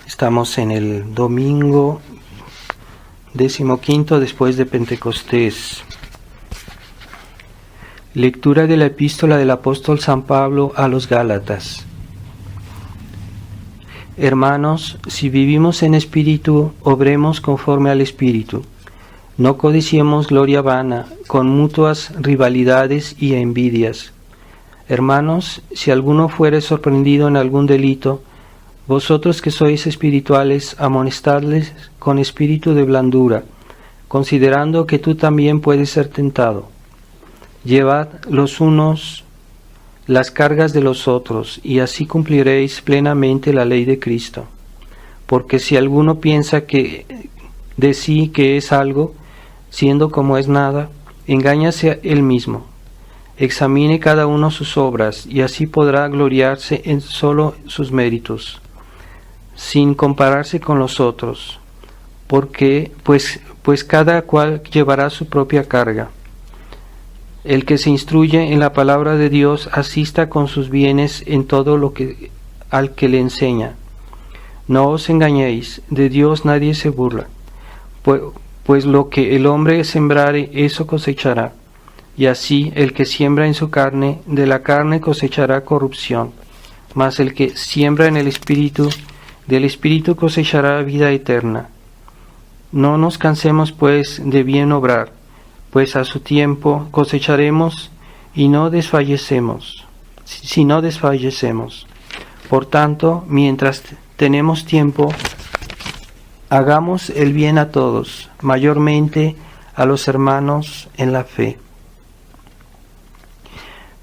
Estamos en el domingo 15 después de Pentecostés. Lectura de la epístola del apóstol San Pablo a los Gálatas. Hermanos, si vivimos en espíritu, obremos conforme al espíritu. No codiciemos gloria vana, con mutuas rivalidades y envidias. Hermanos, si alguno fuere sorprendido en algún delito, vosotros que sois espirituales, amonestadles con espíritu de blandura, considerando que tú también puedes ser tentado. Llevad los unos las cargas de los otros, y así cumpliréis plenamente la ley de Cristo. Porque si alguno piensa que de sí que es algo, siendo como es nada, engáñase él mismo. Examine cada uno sus obras, y así podrá gloriarse en solo sus méritos, sin compararse con los otros, porque pues cada cual llevará su propia carga. El que se instruye en la palabra de Dios asista con sus bienes en todo lo que al que le enseña. No os engañéis, de Dios nadie se burla, pues lo que el hombre sembrare, eso cosechará. Y así el que siembra en su carne, de la carne cosechará corrupción, mas el que siembra en el Espíritu, del Espíritu cosechará vida eterna. No nos cansemos pues de bien obrar, pues a su tiempo cosecharemos y no desfallecemos, si no desfallecemos. Por tanto, mientras tenemos tiempo, hagamos el bien a todos, mayormente a los hermanos en la fe.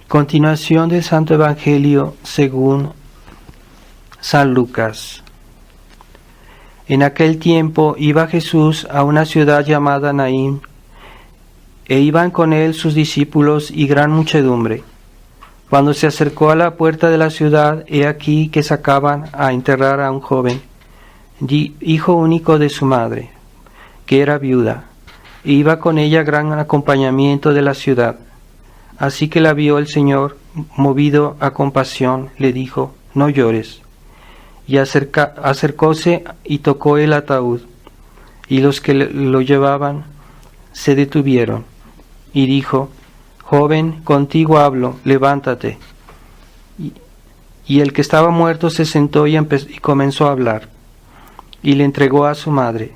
Continuación del Santo Evangelio según San Lucas. En aquel tiempo iba Jesús a una ciudad llamada Naín, e iban con él sus discípulos y gran muchedumbre. Cuando se acercó a la puerta de la ciudad, he aquí que sacaban a enterrar a un joven, hijo único de su madre, que era viuda, e iba con ella gran acompañamiento de la ciudad. Así que la vio el Señor, movido a compasión, le dijo: no llores. Y acercóse y tocó el ataúd, y los que lo llevaban se detuvieron. Y dijo: joven, contigo hablo, levántate. Y el que estaba muerto se sentó y comenzó a hablar, y le entregó a su madre.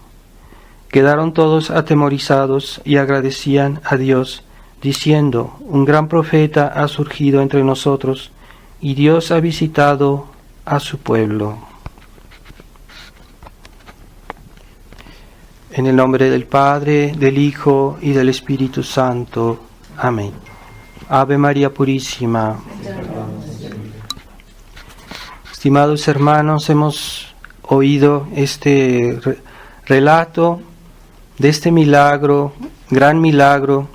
Quedaron todos atemorizados y agradecían a Dios, diciendo: un gran profeta ha surgido entre nosotros, y Dios ha visitado a su pueblo. En el nombre del Padre, del Hijo y del Espíritu Santo. Amén. Ave María Purísima. Estimados hermanos, hemos oído este relato de este milagro, gran milagro,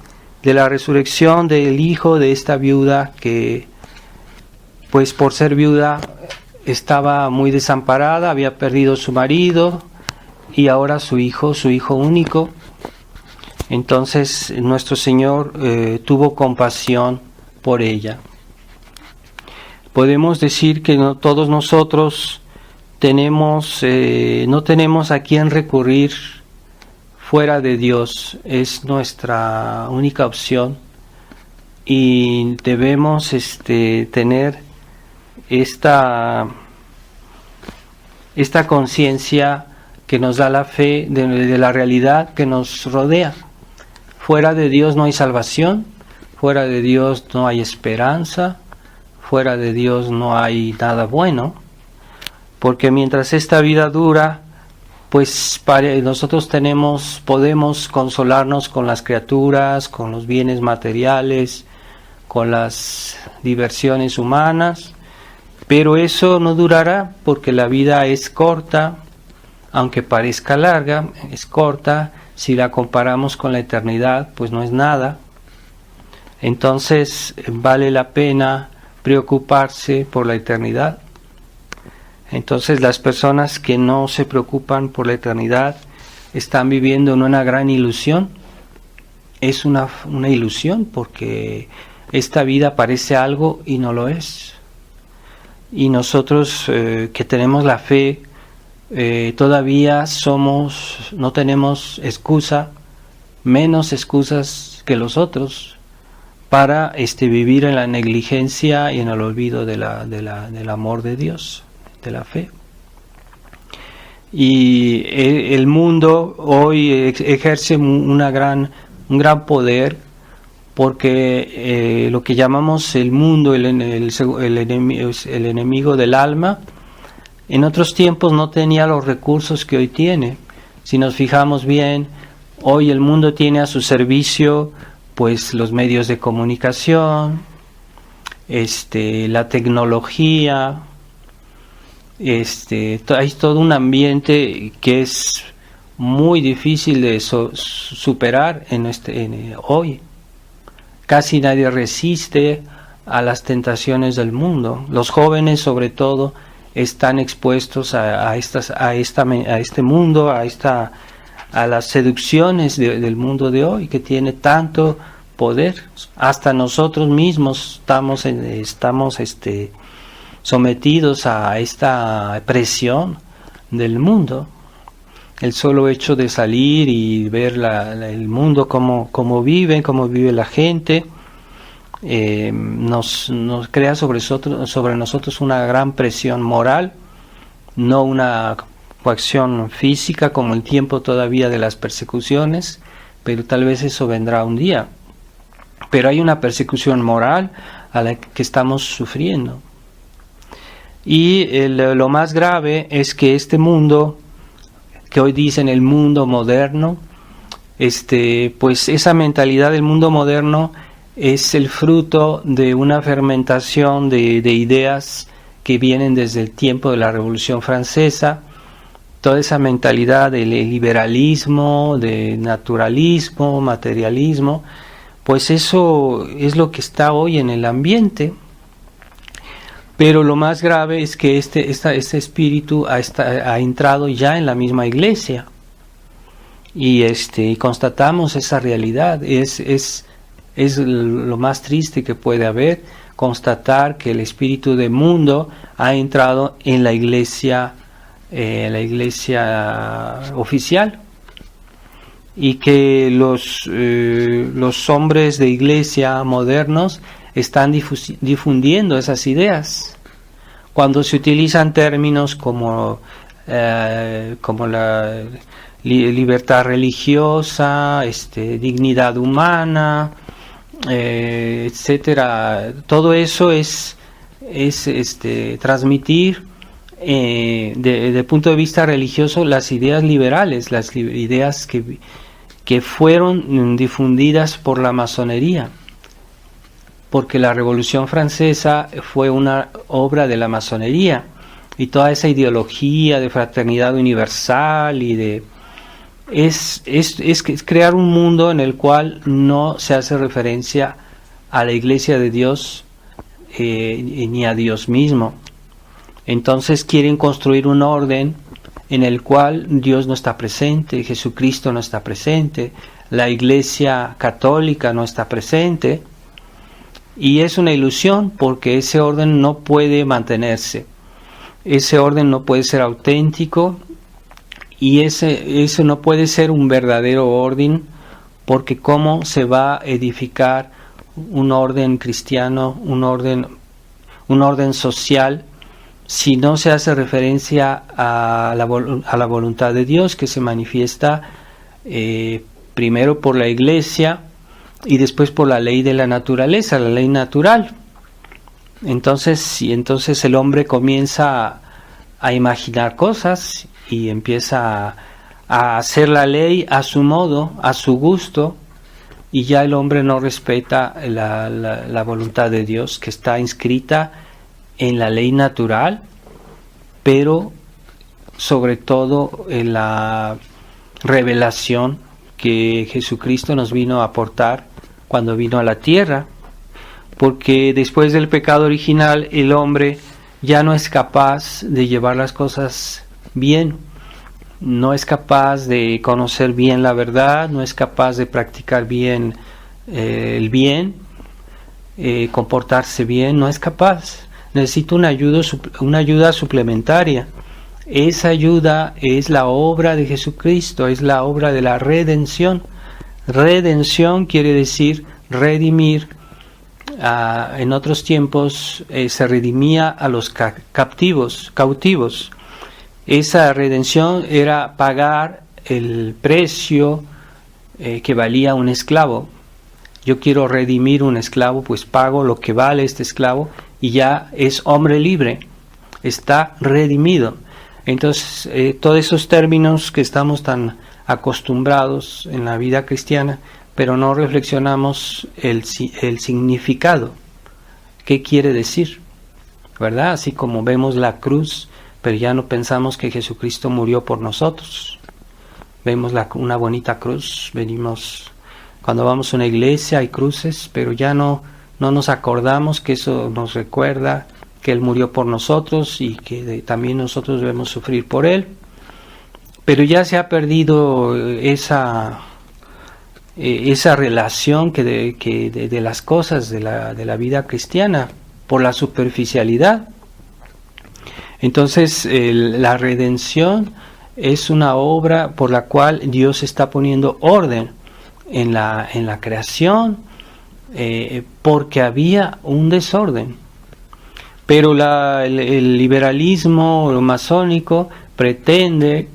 de la resurrección del hijo de esta viuda que, pues por ser viuda, estaba muy desamparada, había perdido su marido y ahora su hijo único. Entonces nuestro Señor tuvo compasión por ella. Podemos decir que no, todos nosotros no tenemos a quién recurrir fuera de Dios. Es nuestra única opción y debemos tener esta conciencia que nos da la fe de la realidad que nos rodea. Fuera de Dios no hay salvación, fuera de Dios no hay esperanza, fuera de Dios no hay nada bueno, porque mientras esta vida dura, pues nosotros podemos consolarnos con las criaturas, con los bienes materiales, con las diversiones humanas, pero eso no durará porque la vida es corta, aunque parezca larga, es corta. Si la comparamos con la eternidad, pues no es nada. Entonces vale la pena preocuparse por la eternidad. Entonces las personas que no se preocupan por la eternidad están viviendo en una gran ilusión. Es una ilusión porque esta vida parece algo y no lo es. Y nosotros que tenemos la fe, todavía no tenemos excusa, menos excusas que los otros para vivir en la negligencia y en el olvido del amor de Dios, de la fe. Y el mundo hoy ejerce un gran poder, porque lo que llamamos el mundo, el enemigo del alma, en otros tiempos no tenía los recursos que hoy tiene. Si nos fijamos bien, hoy el mundo tiene a su servicio pues los medios de comunicación, la tecnología, hay todo un ambiente que es muy difícil de superar hoy. Casi nadie resiste a las tentaciones del mundo. Los jóvenes, sobre todo, están expuestos a este mundo, a las seducciones del mundo de hoy, que tiene tanto poder. Hasta nosotros mismos estamos sometidos a esta presión del mundo. El solo hecho de salir y ver el mundo, cómo vive la gente, nos crea sobre nosotros una gran presión moral, no una coacción física como el tiempo todavía de las persecuciones, pero tal vez eso vendrá un día. Pero hay una persecución moral a la que estamos sufriendo. Y lo más grave es que este mundo, que hoy dicen el mundo moderno, pues esa mentalidad del mundo moderno es el fruto de una fermentación de ideas que vienen desde el tiempo de la Revolución Francesa. Toda esa mentalidad del liberalismo, de naturalismo, materialismo, pues eso es lo que está hoy en el ambiente. Pero lo más grave es que este espíritu ha entrado ya en la misma iglesia, y constatamos esa realidad. Es lo más triste que puede haber, constatar que el espíritu del mundo ha entrado en la iglesia oficial, y que los hombres de iglesia modernos están difundiendo esas ideas. Cuando se utilizan términos como la libertad religiosa, dignidad humana, etcétera, todo eso es transmitir de punto de vista religioso las ideas liberales, las ideas que fueron difundidas por la masonería, porque la Revolución Francesa fue una obra de la masonería, y toda esa ideología de fraternidad universal y es crear un mundo en el cual no se hace referencia a la Iglesia de Dios ni a Dios mismo. Entonces quieren construir un orden en el cual Dios no está presente, Jesucristo no está presente, la Iglesia católica no está presente, y es una ilusión, porque ese orden no puede mantenerse, ese orden no puede ser auténtico, y ese no puede ser un verdadero orden, porque ¿cómo se va a edificar un orden cristiano, un orden social, si no se hace referencia a la voluntad de Dios, que se manifiesta primero por la Iglesia y después por la ley de la naturaleza, la ley natural? Entonces el hombre comienza a imaginar cosas y empieza a hacer la ley a su modo, a su gusto, y ya el hombre no respeta la voluntad de Dios, que está inscrita en la ley natural, pero sobre todo en la revelación que Jesucristo nos vino a aportar cuando vino a la tierra, porque después del pecado original el hombre ya no es capaz de llevar las cosas bien, no es capaz de conocer bien la verdad, no es capaz de practicar bien el bien, comportarse bien, no es capaz. Necesita una ayuda suplementaria. Esa ayuda es la obra de Jesucristo, es la obra de la redención. Redención quiere decir redimir. En otros tiempos se redimía a los cautivos. Esa redención era pagar el precio que valía un esclavo. Yo quiero redimir un esclavo, pues pago lo que vale este esclavo y ya es hombre libre, está redimido. Entonces, todos esos términos que estamos tan acostumbrados en la vida cristiana, pero no reflexionamos el significado. ¿Qué quiere decir? ¿Verdad? Así como vemos la cruz, pero ya no pensamos que Jesucristo murió por nosotros. Vemos una bonita cruz, cuando vamos a una iglesia hay cruces, pero ya no nos acordamos que eso nos recuerda que Él murió por nosotros y que también nosotros debemos sufrir por Él. Pero ya se ha perdido esa relación de las cosas de la vida cristiana por la superficialidad. Entonces la redención es una obra por la cual Dios está poniendo orden en la creación, porque había un desorden. Pero el liberalismo, lo masónico, pretende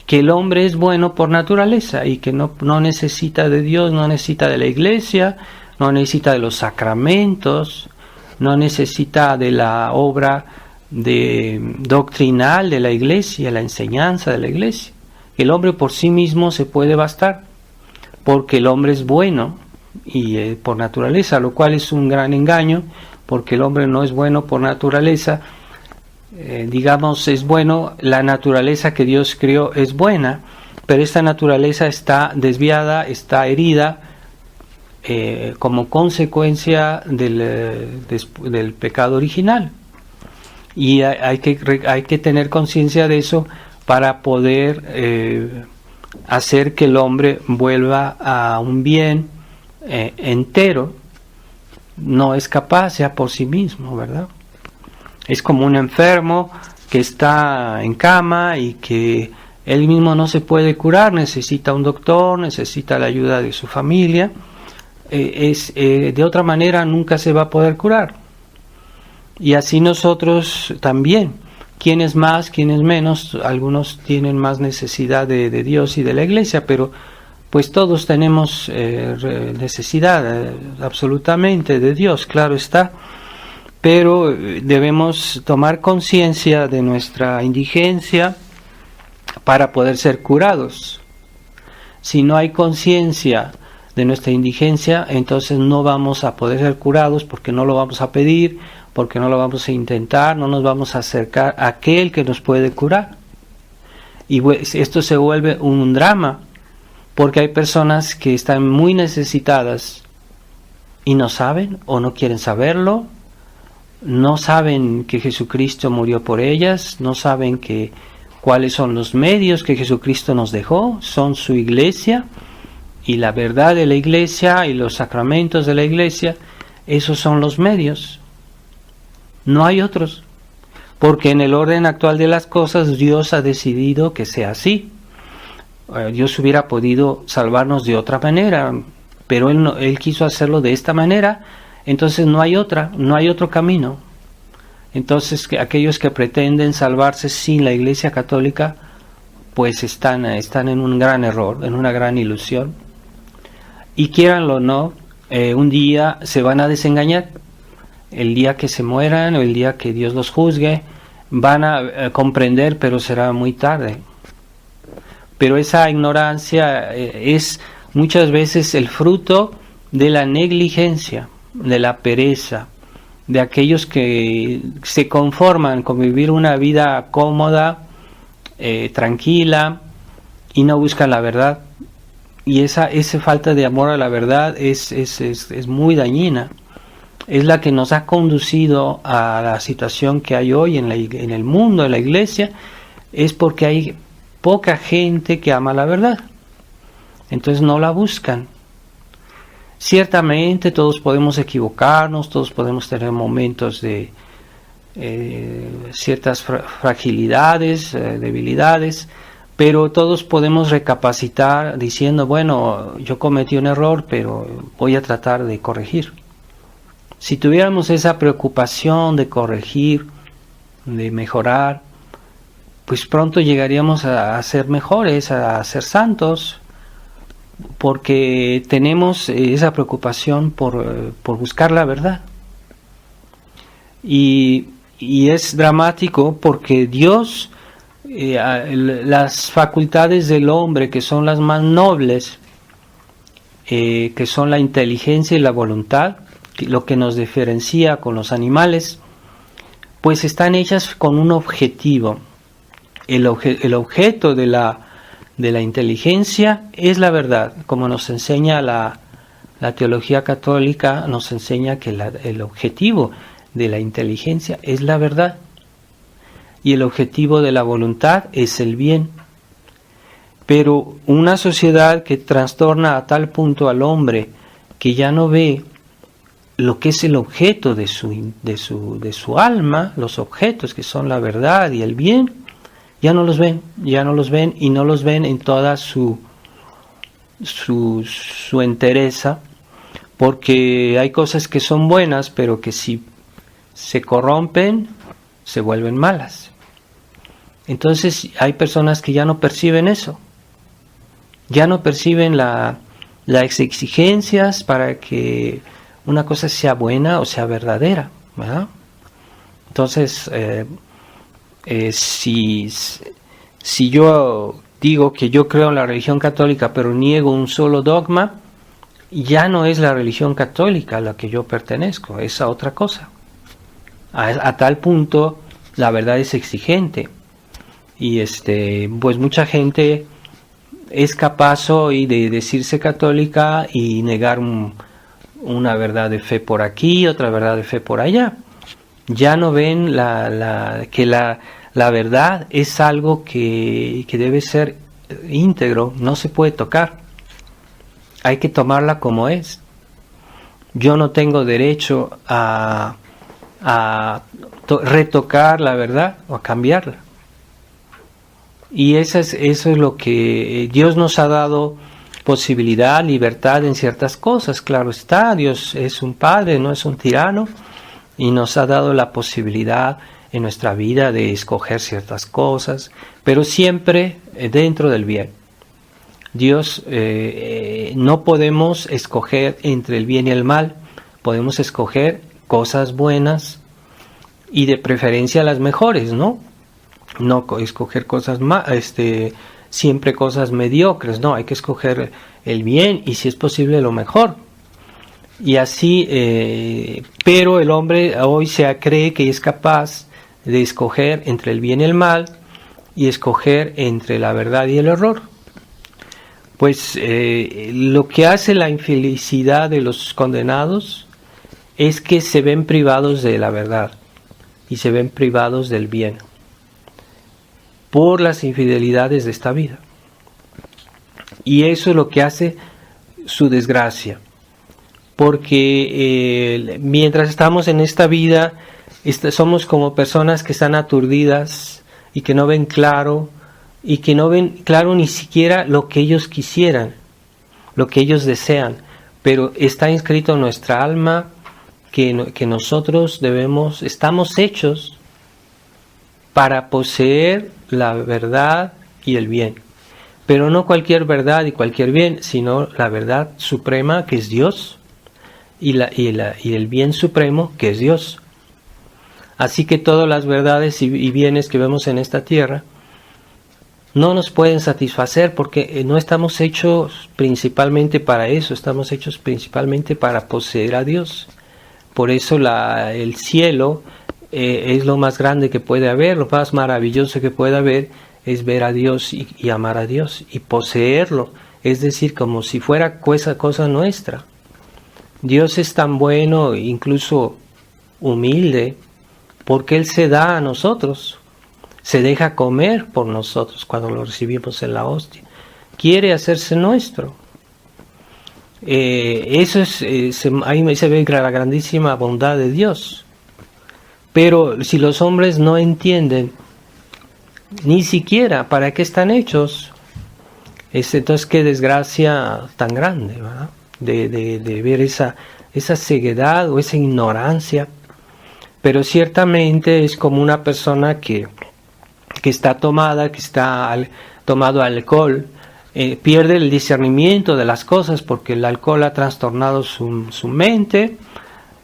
que el hombre es bueno por naturaleza y que no necesita de Dios, no necesita de la iglesia, no necesita de los sacramentos, no necesita de la obra doctrinal de la iglesia, la enseñanza de la iglesia. El hombre por sí mismo se puede bastar, porque el hombre es bueno y por naturaleza, lo cual es un gran engaño, porque el hombre no es bueno por naturaleza. Digamos, es bueno, la naturaleza que Dios creó es buena, pero esta naturaleza está desviada, está herida, como consecuencia del pecado original. Y hay que tener conciencia de eso para poder hacer que el hombre vuelva a un bien entero. No es capaz ya por sí mismo, ¿verdad? Es como un enfermo que está en cama y que él mismo no se puede curar, necesita un doctor, necesita la ayuda de su familia. De otra manera nunca se va a poder curar. Y así nosotros también, quienes más, quienes menos, algunos tienen más necesidad de Dios y de la iglesia, pero pues todos tenemos necesidad absolutamente de Dios, claro está, pero debemos tomar conciencia de nuestra indigencia para poder ser curados. Si no hay conciencia de nuestra indigencia, entonces no vamos a poder ser curados, porque no lo vamos a pedir, porque no lo vamos a intentar, no nos vamos a acercar a aquel que nos puede curar. Y esto se vuelve un drama, porque hay personas que están muy necesitadas y no saben o no quieren saberlo, no saben que Jesucristo murió por ellas, no saben cuáles son los medios que Jesucristo nos dejó, son su iglesia, y la verdad de la iglesia y los sacramentos de la iglesia, esos son los medios. No hay otros, porque en el orden actual de las cosas Dios ha decidido que sea así. Dios hubiera podido salvarnos de otra manera, pero Él quiso hacerlo de esta manera, entonces no hay otro camino. Entonces aquellos que pretenden salvarse sin la Iglesia Católica, pues están en un gran error, en una gran ilusión. Y quieranlo o no, un día se van a desengañar. El día que se mueran o el día que Dios los juzgue, van a comprender, pero será muy tarde. Pero esa ignorancia es muchas veces el fruto de la negligencia, de la pereza, de aquellos que se conforman con vivir una vida cómoda, tranquila, y no buscan la verdad. Y esa falta de amor a la verdad es muy dañina. Es la que nos ha conducido a la situación que hay hoy en el mundo, en la iglesia, es porque hay poca gente que ama la verdad. Entonces no la buscan. Ciertamente todos podemos equivocarnos, todos podemos tener momentos de ciertas fragilidades, debilidades, pero todos podemos recapacitar diciendo, bueno, yo cometí un error, pero voy a tratar de corregir. Si tuviéramos esa preocupación de corregir, de mejorar, pues pronto llegaríamos a ser mejores, a ser santos, porque tenemos esa preocupación por buscar la verdad. Y es dramático porque Dios, las facultades del hombre, que son las más nobles, que son la inteligencia y la voluntad, lo que nos diferencia con los animales, pues están hechas con un objetivo. El objeto de la inteligencia es la verdad, como nos enseña la teología católica, nos enseña que el objetivo de la inteligencia es la verdad y el objetivo de la voluntad es el bien. Pero una sociedad que trastorna a tal punto al hombre que ya no ve lo que es el objeto de su alma, los objetos que son la verdad y el bien, ya no los ven y no los ven en toda su entereza, porque hay cosas que son buenas, pero que si se corrompen, se vuelven malas. Entonces hay personas que ya no perciben eso, ya no perciben las exigencias para que una cosa sea buena o sea verdadera, ¿verdad? Entonces, si yo digo que yo creo en la religión católica, pero niego un solo dogma, ya no es la religión católica a la que yo pertenezco, es a otra cosa. A tal punto la verdad es exigente y pues mucha gente es capaz hoy de decirse católica y negar una verdad de fe por aquí, otra verdad de fe por allá. Ya no ven que la verdad es algo que debe ser íntegro, no se puede tocar, hay que tomarla como es. Yo no tengo derecho a retocar la verdad o a cambiarla. Y eso es lo que Dios nos ha dado, posibilidad, libertad en ciertas cosas. Claro está, Dios es un padre, no es un tirano, y nos ha dado la posibilidad en nuestra vida de escoger ciertas cosas, pero siempre dentro del bien. Dios, no podemos escoger entre el bien y el mal, podemos escoger cosas buenas y de preferencia las mejores, ¿no? No escoger cosas siempre cosas mediocres, no, hay que escoger el bien y si es posible lo mejor. Y así, pero el hombre hoy cree que es capaz de escoger entre el bien y el mal y escoger entre la verdad y el error. Pues lo que hace la infelicidad de los condenados es que se ven privados de la verdad y se ven privados del bien por las infidelidades de esta vida. Y eso es lo que hace su desgracia. Porque mientras estamos en esta vida, somos como personas que están aturdidas y que no ven claro, y que no ven claro ni siquiera lo que ellos quisieran, lo que ellos desean. Pero está inscrito en nuestra alma que nosotros estamos hechos para poseer la verdad y el bien. Pero no cualquier verdad y cualquier bien, sino la verdad suprema que es Dios y el bien supremo que es Dios. Así que todas las verdades y bienes que vemos en esta tierra no nos pueden satisfacer porque no estamos hechos principalmente para eso, estamos hechos principalmente para poseer a Dios. Por eso el cielo es lo más grande que puede haber, lo más maravilloso que puede haber es ver a Dios y amar a Dios y poseerlo, es decir, como si fuera cosa nuestra. Dios es tan bueno, incluso humilde, porque Él se da a nosotros, se deja comer por nosotros cuando lo recibimos en la hostia. Quiere hacerse nuestro. Eso es, ahí se ve la grandísima bondad de Dios. Pero si los hombres no entienden ni siquiera para qué están hechos, entonces qué desgracia tan grande, ¿verdad? De ver esa ceguedad o esa ignorancia. Pero ciertamente es como una persona que está tomada, que está tomado alcohol, pierde el discernimiento de las cosas porque el alcohol ha trastornado su mente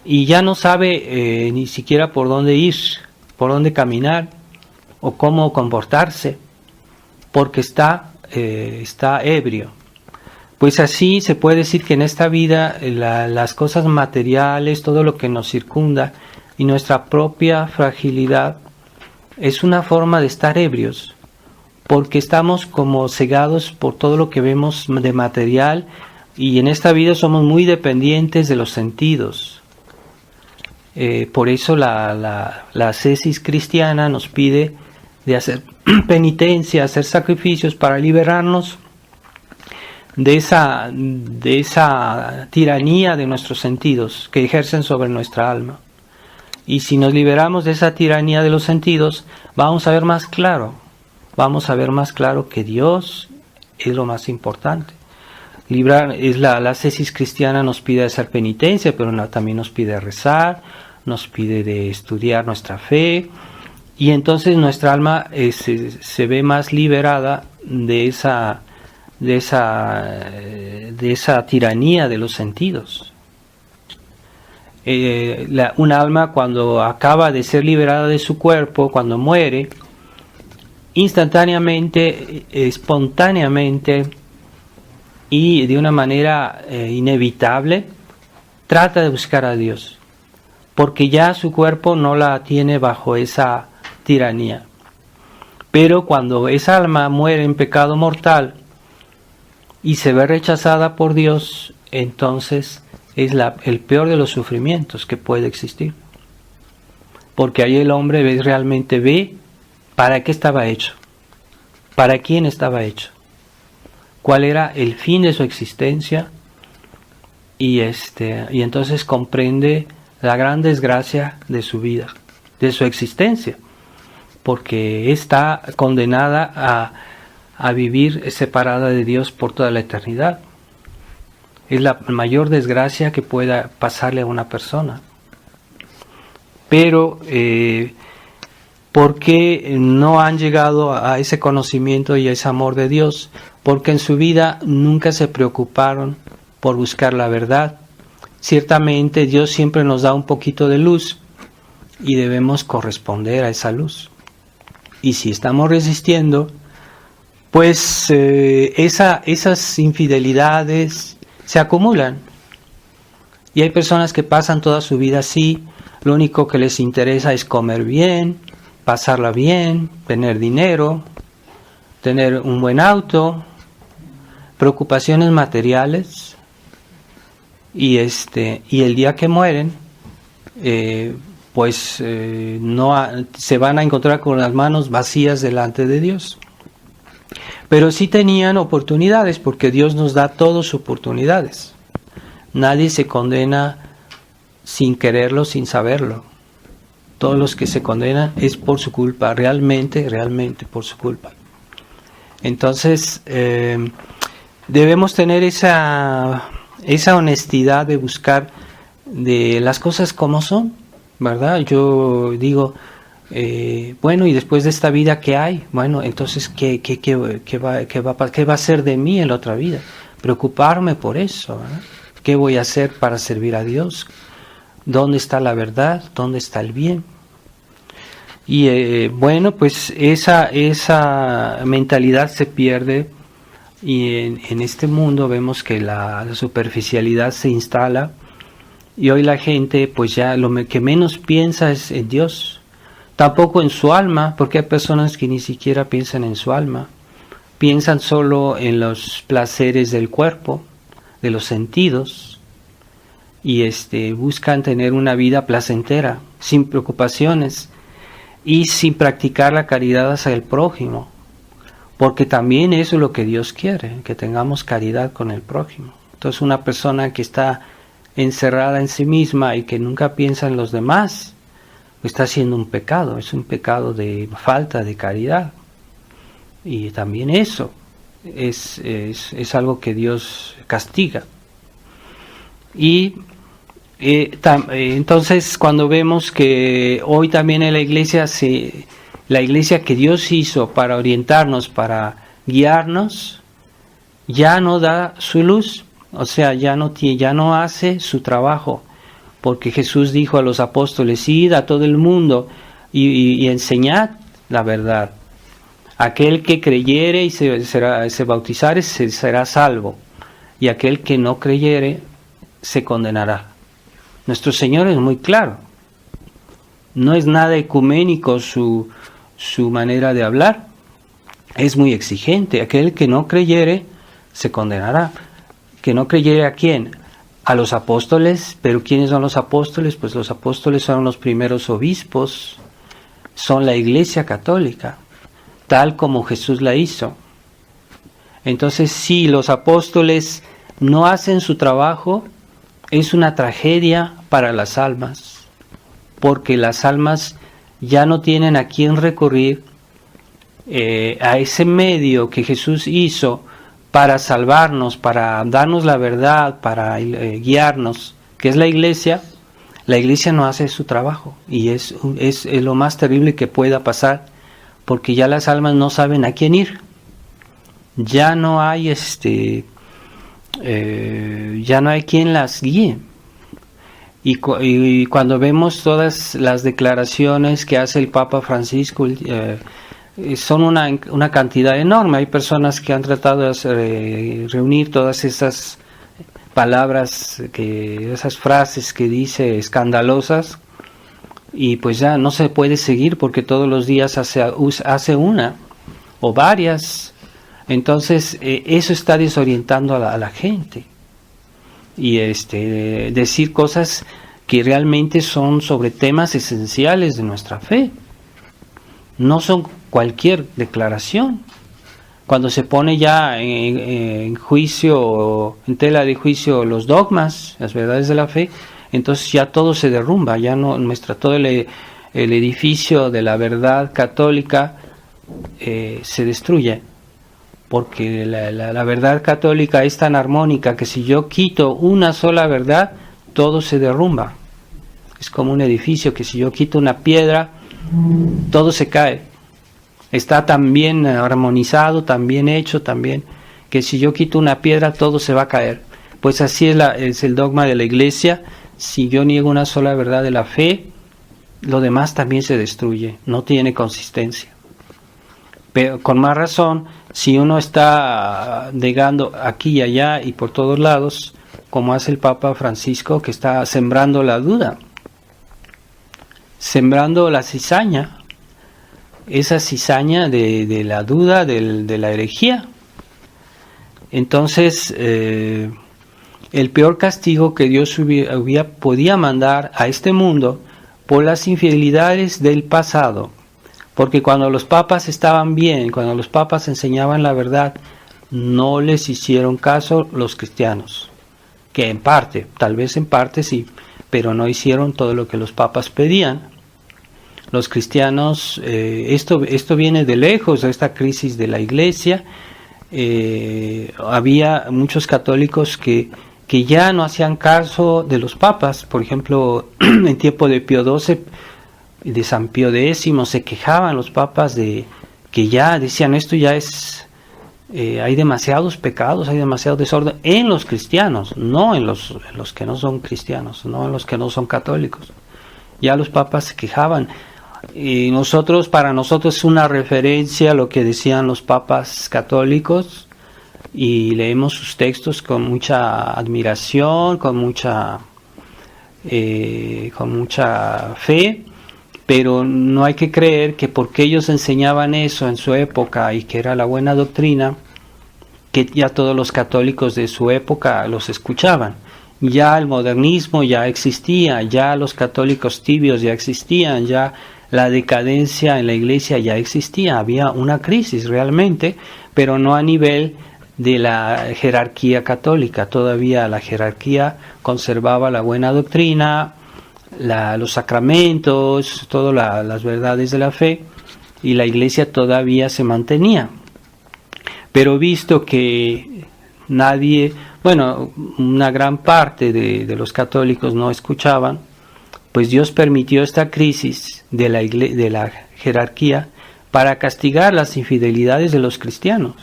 y ya no sabe ni siquiera por dónde ir, por dónde caminar o cómo comportarse, porque está ebrio. Pues así se puede decir que en esta vida las cosas materiales, todo lo que nos circunda y nuestra propia fragilidad es una forma de estar ebrios, porque estamos como cegados por todo lo que vemos de material y en esta vida somos muy dependientes de los sentidos. Por eso la ascesis cristiana nos pide de hacer penitencia, hacer sacrificios para liberarnos de esa tiranía de nuestros sentidos que ejercen sobre nuestra alma. Y si nos liberamos de esa tiranía de los sentidos, vamos a ver más claro que Dios es lo más importante. La ascesis cristiana nos pide hacer penitencia, pero también nos pide rezar, nos pide de estudiar nuestra fe, y entonces nuestra alma se ve más liberada de esa tiranía de los sentidos. Un alma cuando acaba de ser liberada de su cuerpo, cuando muere, instantáneamente, espontáneamente y de una manera inevitable, trata de buscar a Dios, porque ya su cuerpo no la tiene bajo esa tiranía. Pero cuando esa alma muere en pecado mortal y se ve rechazada por Dios, entonces es el peor de los sufrimientos que puede existir, porque ahí el hombre realmente ve para qué estaba hecho, para quién estaba hecho, cuál era el fin de su existencia, y entonces comprende la gran desgracia de su vida, de su existencia, porque está condenada a vivir separada de Dios por toda la eternidad. Es la mayor desgracia que pueda pasarle a una persona. Pero, ¿por qué no han llegado a ese conocimiento y a ese amor de Dios? Porque en su vida nunca se preocuparon por buscar la verdad. Ciertamente Dios siempre nos da un poquito de luz y debemos corresponder a esa luz. Y si estamos resistiendo, pues esas infidelidades se acumulan. Y hay personas que pasan toda su vida así, lo único que les interesa es comer bien, pasarla bien, tener dinero, tener un buen auto, preocupaciones materiales, y el día que mueren, se van a encontrar con las manos vacías delante de Dios. Pero sí tenían oportunidades, porque Dios nos da todas oportunidades. Nadie se condena sin quererlo, sin saberlo. Todos los que se condenan es por su culpa, realmente por su culpa. Entonces, debemos tener esa honestidad de buscar de las cosas como son, ¿verdad? Yo digo, bueno, y después de esta vida, ¿qué hay? Bueno, entonces, ¿qué va a ser de mí en la otra vida? Preocuparme por eso, ¿verdad? ¿Qué voy a hacer para servir a Dios? ¿Dónde está la verdad? ¿Dónde está el bien? Y bueno, pues esa mentalidad se pierde, y en este mundo vemos que la superficialidad se instala, y hoy la gente pues ya lo que menos piensa es en Dios, tampoco en su alma, porque hay personas que ni siquiera piensan en su alma, piensan solo en los placeres del cuerpo, de los sentidos, y buscan tener una vida placentera, sin preocupaciones y sin practicar la caridad hacia el prójimo, porque también eso es lo que Dios quiere, que tengamos caridad con el prójimo. Entonces, una persona que está encerrada en sí misma y que nunca piensa en los demás, está haciendo un pecado, es un pecado de falta de caridad. Y también eso es algo que Dios castiga. Y entonces cuando vemos que hoy también en la iglesia que Dios hizo para orientarnos, para guiarnos, ya no da su luz, o sea, ya no hace su trabajo, porque Jesús dijo a los apóstoles: id a todo el mundo y enseñad la verdad. Aquel que creyere y se bautizare será salvo, y aquel que no creyere se condenará. Nuestro Señor es muy claro. No es nada ecuménico su manera de hablar. Es muy exigente. Aquel que no creyere se condenará. ¿Que no creyere a quién? A los apóstoles. ¿Pero quiénes son los apóstoles? Pues los apóstoles son los primeros obispos. Son la Iglesia Católica, tal como Jesús la hizo. Entonces, si los apóstoles no hacen su trabajo, es una tragedia para las almas, porque las almas ya no tienen a quién recurrir, a ese medio que Jesús hizo para salvarnos, para darnos la verdad, para guiarnos, que es la Iglesia. La Iglesia no hace su trabajo, y es lo más terrible que pueda pasar, porque ya las almas no saben a quién ir. Ya no hay ya no hay quien las guíe. Y cuando vemos todas las declaraciones que hace el Papa Francisco, son una cantidad enorme. Hay personas que han tratado de reunir todas esas palabras, esas frases que dice escandalosas, y pues ya no se puede seguir, porque todos los días hace una o varias. Entonces eso está desorientando a la gente, y decir cosas que realmente son sobre temas esenciales de nuestra fe, no son cualquier declaración. Cuando se pone ya en juicio, en tela de juicio, los dogmas, las verdades de la fe, entonces ya todo se derrumba, ya no todo el edificio de la verdad católica se destruye, porque la verdad católica es tan armónica que si yo quito una sola verdad, todo se derrumba. Es como un edificio que si yo quito una piedra, todo se cae. Está tan bien armonizado, tan bien hecho, también que si yo quito una piedra, todo se va a caer. Pues así es el dogma de la Iglesia. Si yo niego una sola verdad de la fe, lo demás también se destruye, no tiene consistencia. Pero con más razón, si uno está negando aquí y allá y por todos lados, como hace el Papa Francisco, que está sembrando la duda, sembrando la cizaña, esa cizaña de la duda, de la herejía. Entonces, el peor castigo que Dios podía mandar a este mundo por las infidelidades del pasado, porque cuando los papas estaban bien, cuando los papas enseñaban la verdad, no les hicieron caso los cristianos, que en parte, tal vez en parte sí, pero no hicieron todo lo que los papas pedían. Los cristianos, esto viene de lejos, de esta crisis de la Iglesia. Había muchos católicos que ya no hacían caso de los papas. Por ejemplo, en tiempo de Pío XII, de San Pío X, se quejaban los papas de que ya decían, esto ya es, hay demasiados pecados, hay demasiado desorden en los cristianos, no en los que no son cristianos, no en los que no son católicos. Ya los papas se quejaban. Y para nosotros es una referencia a lo que decían los papas católicos, y leemos sus textos con mucha admiración, con mucha fe, pero no hay que creer que porque ellos enseñaban eso en su época y que era la buena doctrina, que ya todos los católicos de su época los escuchaban. Ya el modernismo ya existía, ya los católicos tibios ya existían, ya la decadencia en la Iglesia ya existía, había una crisis realmente, pero no a nivel de la jerarquía católica. Todavía la jerarquía conservaba la buena doctrina, los sacramentos, todas las verdades de la fe, y la iglesia todavía se mantenía. Pero visto que una gran parte de los católicos no escuchaban, pues Dios permitió esta crisis de la jerarquía para castigar las infidelidades de los cristianos.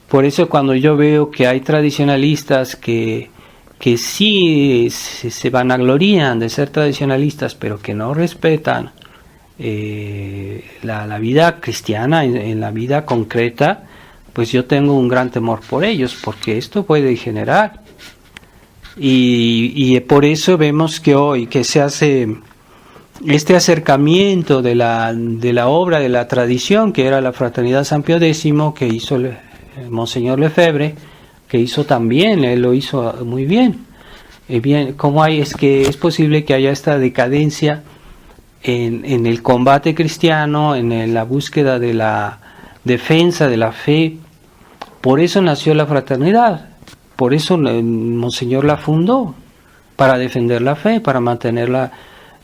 Por eso cuando yo veo que hay tradicionalistas que sí se vanaglorían de ser tradicionalistas, pero que no respetan la vida cristiana en la vida concreta, pues yo tengo un gran temor por ellos, porque esto puede degenerar. Y por eso vemos que hoy que se hace este acercamiento de la obra, de la tradición, que era la Fraternidad San Pío X, que hizo Monseñor Lefebvre, que hizo también, él lo hizo muy bien. ¿Cómo es que es posible que haya esta decadencia en el combate cristiano, en la búsqueda de la defensa de la fe? Por eso nació la fraternidad, por eso Monseñor la fundó, para defender la fe, para mantenerla.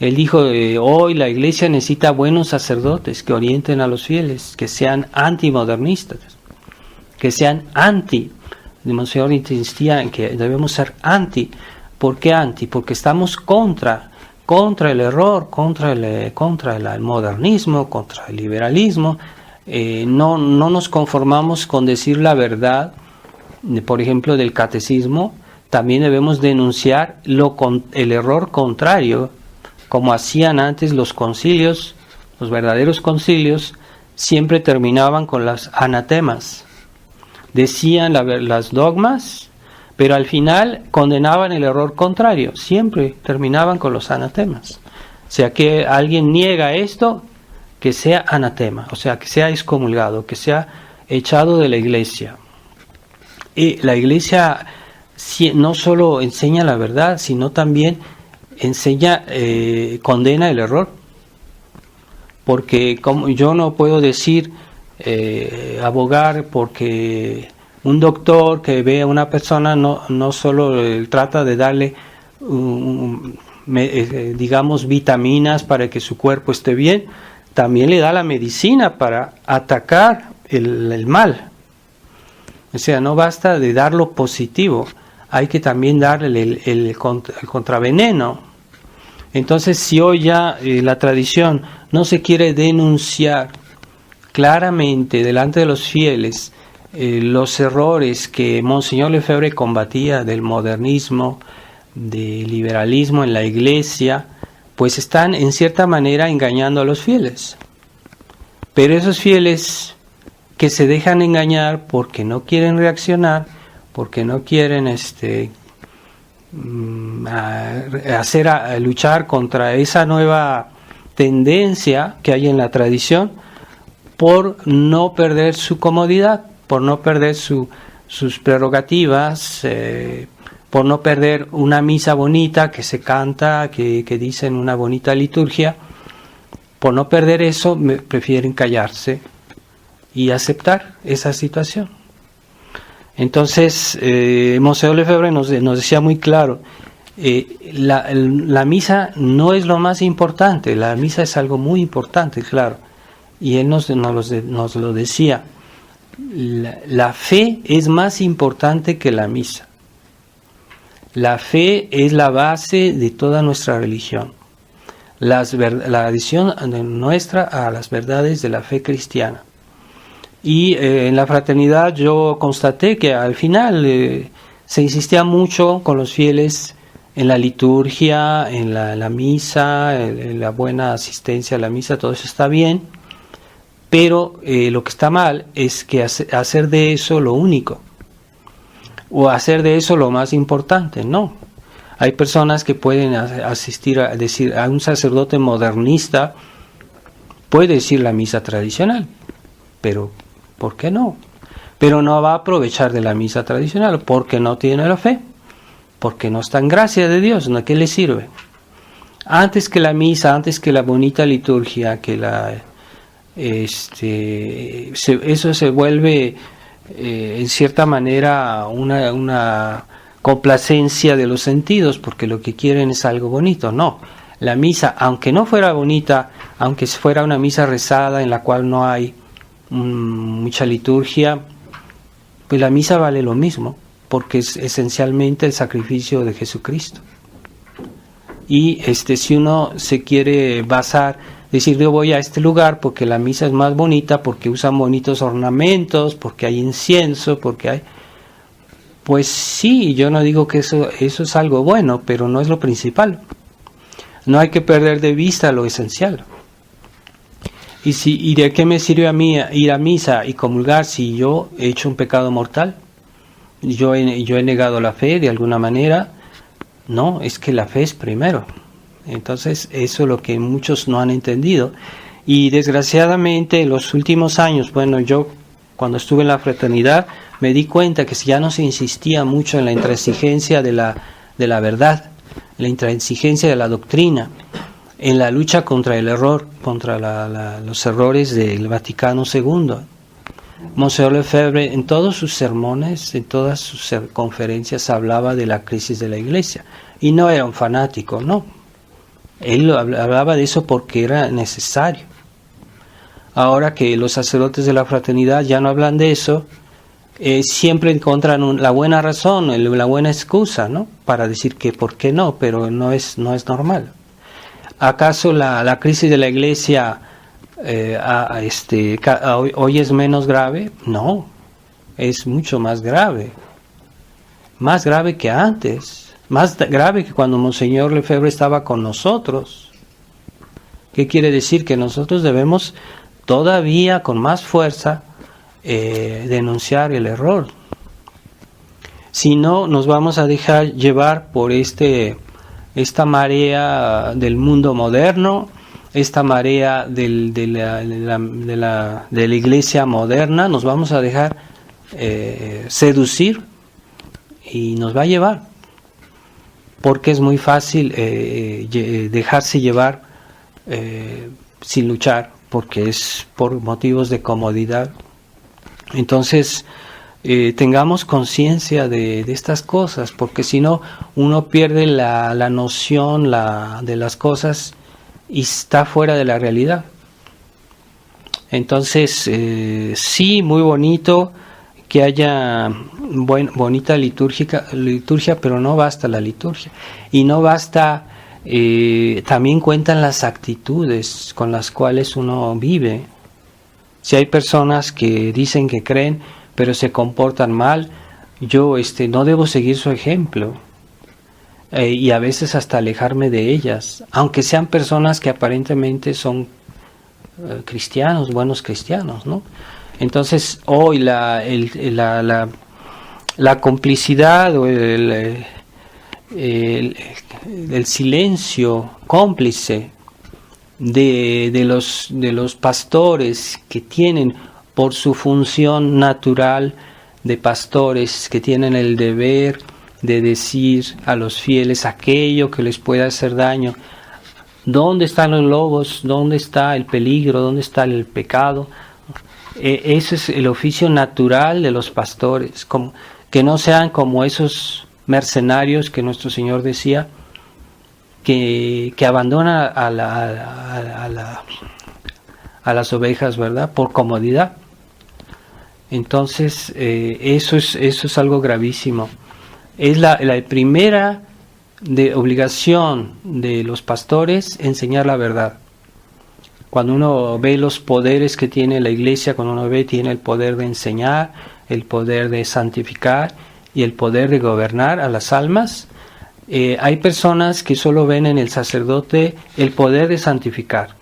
Él dijo, hoy la Iglesia necesita buenos sacerdotes que orienten a los fieles, que sean antimodernistas, que sean anti. Monseñor insistía en que debemos ser anti. ¿Por qué anti? Porque estamos contra el error, contra el modernismo, contra el liberalismo. No nos conformamos con decir la verdad, por ejemplo, del catecismo. También debemos denunciar el error contrario, como hacían antes los concilios. Los verdaderos concilios siempre terminaban con las anatemas. Decían las dogmas, pero al final condenaban el error contrario. Siempre terminaban con los anatemas. O sea, que alguien niega esto, que sea anatema, o sea, que sea excomulgado, que sea echado de la iglesia. Y la iglesia no solo enseña la verdad, sino también condena el error. Porque como yo no puedo decir, abogar porque un doctor que ve a una persona no solo trata de darle digamos vitaminas para que su cuerpo esté bien, también le da la medicina para atacar el mal. O sea, no basta de dar lo positivo, hay que también darle el contraveneno. Entonces, si hoy ya la tradición no se quiere denunciar claramente delante de los fieles los errores que Monseñor Lefebvre combatía del modernismo, del liberalismo en la iglesia, pues están en cierta manera engañando a los fieles. Pero esos fieles que se dejan engañar porque no quieren reaccionar, porque no quieren luchar contra esa nueva tendencia que hay en la tradición, por no perder su comodidad, por no perder sus prerrogativas, por no perder una misa bonita que se canta, que dicen una bonita liturgia. Por no perder eso, prefieren callarse y aceptar esa situación. Entonces, Monseñor Lefebvre nos decía muy claro, la misa no es lo más importante, la misa es algo muy importante, claro. Y él nos lo decía, la fe es más importante que la misa. La fe es la base de toda nuestra religión. La adhesión nuestra a las verdades de la fe cristiana. Y en la fraternidad yo constaté que al final se insistía mucho con los fieles en la liturgia, en la misa, en la buena asistencia a la misa, todo eso está bien, pero lo que está mal es que hacer de eso lo único, o hacer de eso lo más importante. No. Hay personas que pueden asistir a un sacerdote modernista, puede decir la misa tradicional, pero ¿por qué no? Pero no va a aprovechar de la misa tradicional porque no tiene la fe, porque no está en gracia de Dios. ¿No? ¿Qué le sirve? Antes que la misa, antes que la bonita liturgia, que eso se vuelve en cierta manera complacencia de los sentidos, porque lo que quieren es algo bonito. No, la misa, aunque no fuera bonita, aunque fuera una misa rezada en la cual no hay mucha liturgia, pues la misa vale lo mismo, porque es esencialmente el sacrificio de Jesucristo. Y si uno se quiere basar, decir yo voy a este lugar porque la misa es más bonita, porque usan bonitos ornamentos, porque hay incienso, porque hay... Pues sí, yo no digo que eso es algo bueno, pero no es lo principal. No hay que perder de vista lo esencial. ¿Y de qué me sirve a mí ir a misa y comulgar si yo he hecho un pecado mortal? Yo he negado la fe de alguna manera. No, es que la fe es primero. Entonces, eso es lo que muchos no han entendido. Y desgraciadamente, en los últimos años, bueno, yo cuando estuve en la fraternidad, me di cuenta que ya no se insistía mucho en la intransigencia de la verdad, la intransigencia de la doctrina, en la lucha contra el error, contra los errores del Vaticano II. Monseñor Lefebvre, en todos sus sermones, en todas sus conferencias, hablaba de la crisis de la Iglesia. Y no era un fanático, no. Él hablaba de eso porque era necesario. Ahora que los sacerdotes de la fraternidad ya no hablan de eso, siempre encuentran la buena razón, la buena excusa, ¿no? Para decir que por qué no, pero no es normal. ¿Acaso la crisis de la Iglesia hoy es menos grave? No, es mucho más grave que antes, más grave que cuando Monseñor Lefebvre estaba con nosotros. ¿Qué quiere decir? Que nosotros debemos todavía con más fuerza denunciar el error. Si no, nos vamos a dejar llevar por esta marea del mundo moderno, esta marea de la iglesia moderna, nos vamos a dejar seducir y nos va a llevar, porque es muy fácil dejarse llevar sin luchar, porque es por motivos de comodidad. Entonces, tengamos conciencia de estas cosas, porque si no, uno pierde la noción de las cosas y está fuera de la realidad. Entonces, sí, muy bonito que haya bonita liturgia, pero no basta la liturgia. Y no basta, también cuentan las actitudes con las cuales uno vive. Si hay personas que dicen que creen, pero se comportan mal, yo no debo seguir su ejemplo. Y a veces hasta alejarme de ellas, aunque sean personas que aparentemente son cristianos, buenos cristianos, ¿no? Entonces hoy la complicidad o el silencio cómplice de los pastores que tienen, por su función natural de pastores, que tienen el deber de decir a los fieles aquello que les pueda hacer daño. ¿Dónde están los lobos? ¿Dónde está el peligro? ¿Dónde está el pecado? Ese es el oficio natural de los pastores, que no sean como esos mercenarios que nuestro Señor decía, que abandonan a las ovejas, ¿verdad? Por comodidad. Entonces, eso es algo gravísimo. Es la primera obligación de los pastores enseñar la verdad. Cuando uno ve los poderes que tiene la Iglesia, cuando uno tiene el poder de enseñar, el poder de santificar y el poder de gobernar a las almas, hay personas que solo ven en el sacerdote el poder de santificar.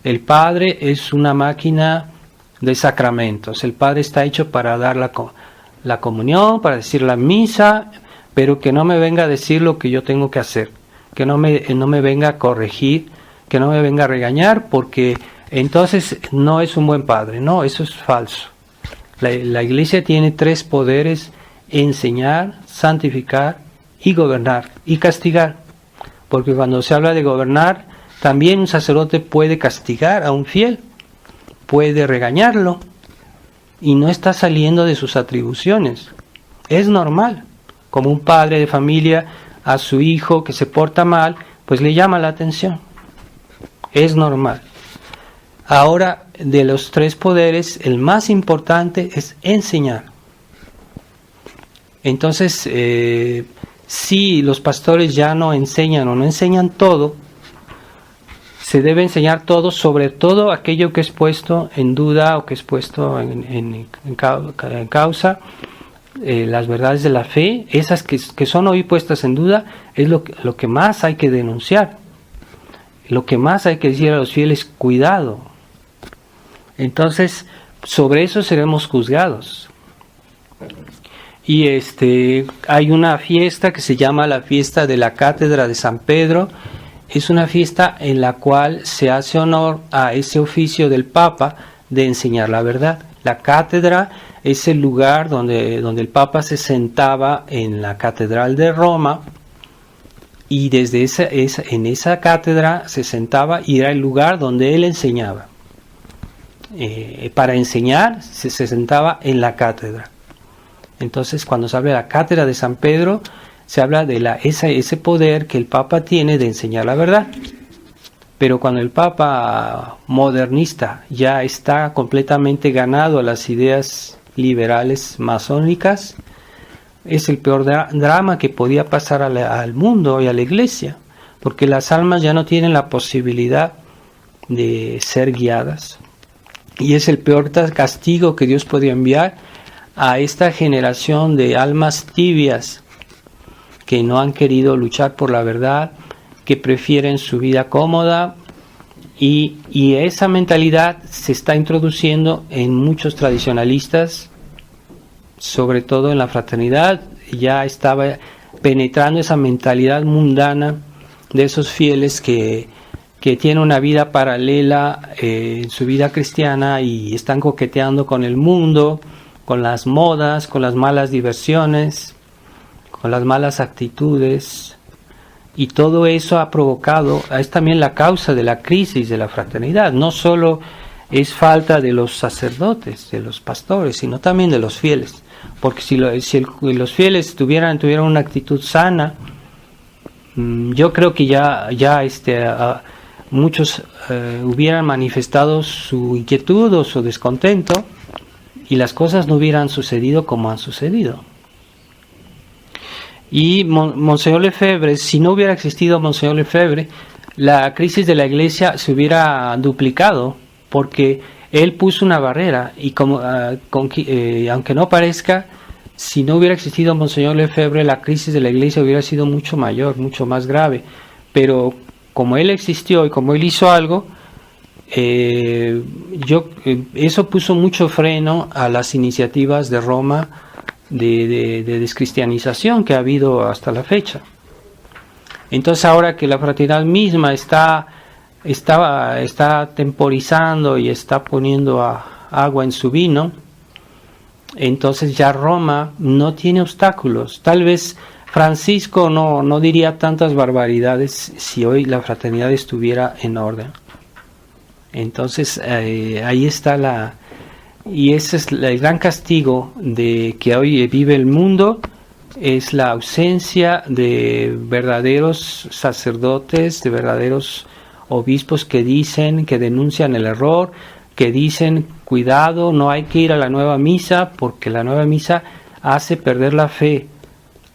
El Padre es una máquina de sacramentos. El Padre está hecho para dar la comunión, para decir la misa, pero que no me venga a decir lo que yo tengo que hacer, que no me venga a corregir, que no me venga a regañar, porque entonces no es un buen padre. No, eso es falso. La Iglesia tiene 3 poderes: enseñar, santificar y gobernar y castigar. Porque cuando se habla de gobernar, también un sacerdote puede castigar a un fiel, puede regañarlo, y no está saliendo de sus atribuciones. Es normal. como un padre de familia a su hijo que se porta mal, pues le llama la atención. Es normal. Ahora, de los 3 poderes, el más importante es enseñar. Entonces, si los pastores ya no enseñan o no enseñan todo, se debe enseñar todo, sobre todo aquello que es puesto en duda o que es puesto en causa, las verdades de la fe, esas que son hoy puestas en duda, es lo que más hay que denunciar, lo que más hay que decir a los fieles, cuidado. Entonces, sobre eso seremos juzgados. Y hay una fiesta que se llama la fiesta de la Cátedra de San Pedro. Es una fiesta en la cual se hace honor a ese oficio del Papa de enseñar la verdad. La cátedra es el lugar donde el Papa se sentaba en la Catedral de Roma, y desde en esa cátedra se sentaba y era el lugar donde él enseñaba. Para enseñar se sentaba en la cátedra. Entonces, cuando se habla de la Cátedra de San Pedro, se habla de ese poder que el Papa tiene de enseñar la verdad. Pero cuando el Papa modernista ya está completamente ganado a las ideas liberales masónicas, es el peor drama que podía pasar al mundo y a la Iglesia, porque las almas ya no tienen la posibilidad de ser guiadas. Y es el peor castigo que Dios podía enviar a esta generación de almas tibias que no han querido luchar por la verdad, que prefieren su vida cómoda, y esa mentalidad se está introduciendo en muchos tradicionalistas, sobre todo en la fraternidad. Ya estaba penetrando esa mentalidad mundana de esos fieles que tienen una vida paralela en su vida cristiana y están coqueteando con el mundo, con las modas, con las malas diversiones, con las malas actitudes, y todo eso ha provocado, es también la causa de la crisis de la fraternidad. No solo es falta de los sacerdotes, de los pastores, sino también de los fieles, porque si los fieles tuvieran una actitud sana, yo creo que ya muchos hubieran manifestado su inquietud o su descontento, y las cosas no hubieran sucedido como han sucedido. Y Monseñor Lefebvre, si no hubiera existido Monseñor Lefebvre, la crisis de la Iglesia se hubiera duplicado, porque él puso una barrera, y aunque no parezca, si no hubiera existido Monseñor Lefebvre, la crisis de la Iglesia hubiera sido mucho mayor, mucho más grave. Pero como él existió y como él hizo algo, eso puso mucho freno a las iniciativas de Roma de descristianización que ha habido hasta la fecha. Entonces, ahora que la fraternidad misma está temporizando y está poniendo agua en su vino, entonces ya Roma no tiene obstáculos. Tal vez Francisco no diría tantas barbaridades si hoy la fraternidad estuviera en orden. Entonces ahí está y ese es el gran castigo de que hoy vive el mundo, es la ausencia de verdaderos sacerdotes, de verdaderos obispos que denuncian el error, que dicen, cuidado, no hay que ir a la nueva misa, porque la nueva misa hace perder la fe,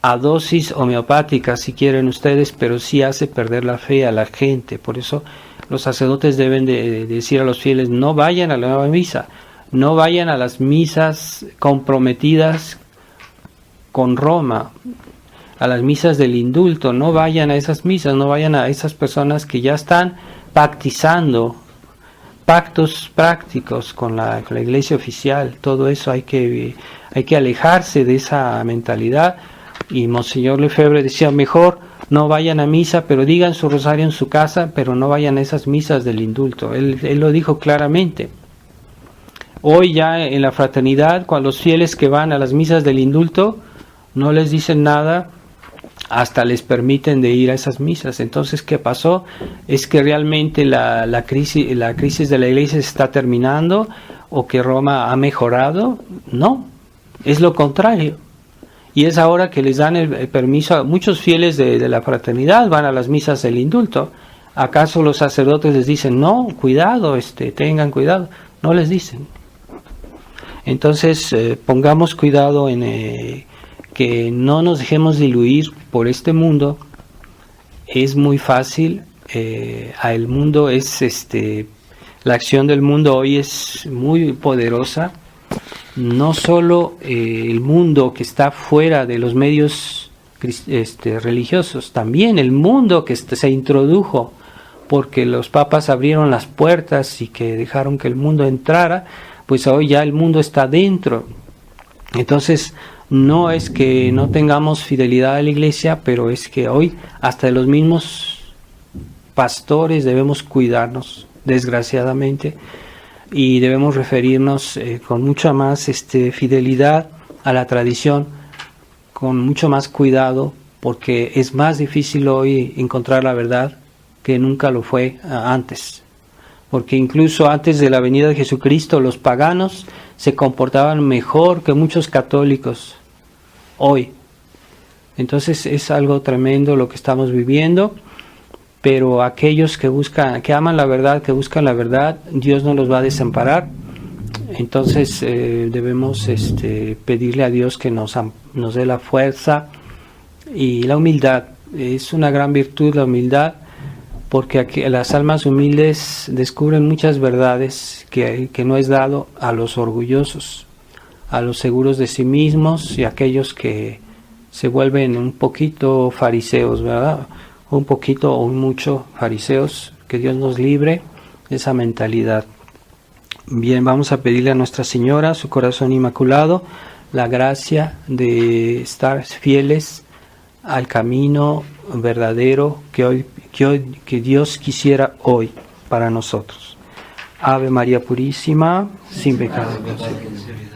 a dosis homeopática si quieren ustedes, pero sí hace perder la fe a la gente. Por eso los sacerdotes deben de decir a los fieles, no vayan a la nueva misa, no vayan a las misas comprometidas con Roma, a las misas del indulto, no vayan a esas misas, no vayan a esas personas que ya están pactizando, pactos prácticos con la iglesia oficial. Todo eso hay que alejarse de esa mentalidad. Y Monseñor Lefebvre decía, mejor no vayan a misa, pero digan su rosario en su casa, pero no vayan a esas misas del indulto. Él lo dijo claramente. Hoy ya en la fraternidad, cuando los fieles que van a las misas del indulto no les dicen nada, hasta les permiten de ir a esas misas. Entonces, ¿qué pasó? Es que realmente la crisis de la Iglesia se está terminando, o que Roma ha mejorado. No, es lo contrario. Y es ahora que les dan el permiso a muchos fieles de la fraternidad, van a las misas del indulto. ¿Acaso los sacerdotes les dicen, no, cuidado, tengan cuidado? No les dicen. Entonces, pongamos cuidado en que no nos dejemos diluir por este mundo. Es muy fácil, el mundo es, la acción del mundo hoy es muy poderosa. No solo el mundo que está fuera de los medios religiosos, también el mundo que se introdujo porque los papas abrieron las puertas y que dejaron que el mundo entrara, pues hoy ya el mundo está dentro. Entonces, no es que no tengamos fidelidad a la iglesia, pero es que hoy hasta de los mismos pastores debemos cuidarnos, desgraciadamente, y debemos referirnos con mucha más fidelidad a la tradición, con mucho más cuidado, porque es más difícil hoy encontrar la verdad que nunca lo fue antes. Porque incluso antes de la venida de Jesucristo, los paganos se comportaban mejor que muchos católicos hoy. Entonces es algo tremendo lo que estamos viviendo. Pero aquellos que aman la verdad, que buscan la verdad, Dios no los va a desamparar. Entonces debemos pedirle a Dios que nos dé la fuerza y la humildad. Es una gran virtud la humildad, porque aquí las almas humildes descubren muchas verdades que no es dado a los orgullosos, a los seguros de sí mismos y a aquellos que se vuelven un poquito fariseos, ¿verdad? Un poquito o un mucho fariseos, que Dios nos libre de esa mentalidad. Bien, vamos a pedirle a Nuestra Señora, su corazón inmaculado, la gracia de estar fieles al camino verdadero que Dios quisiera hoy para nosotros. Ave María Purísima, sin pecado concebido.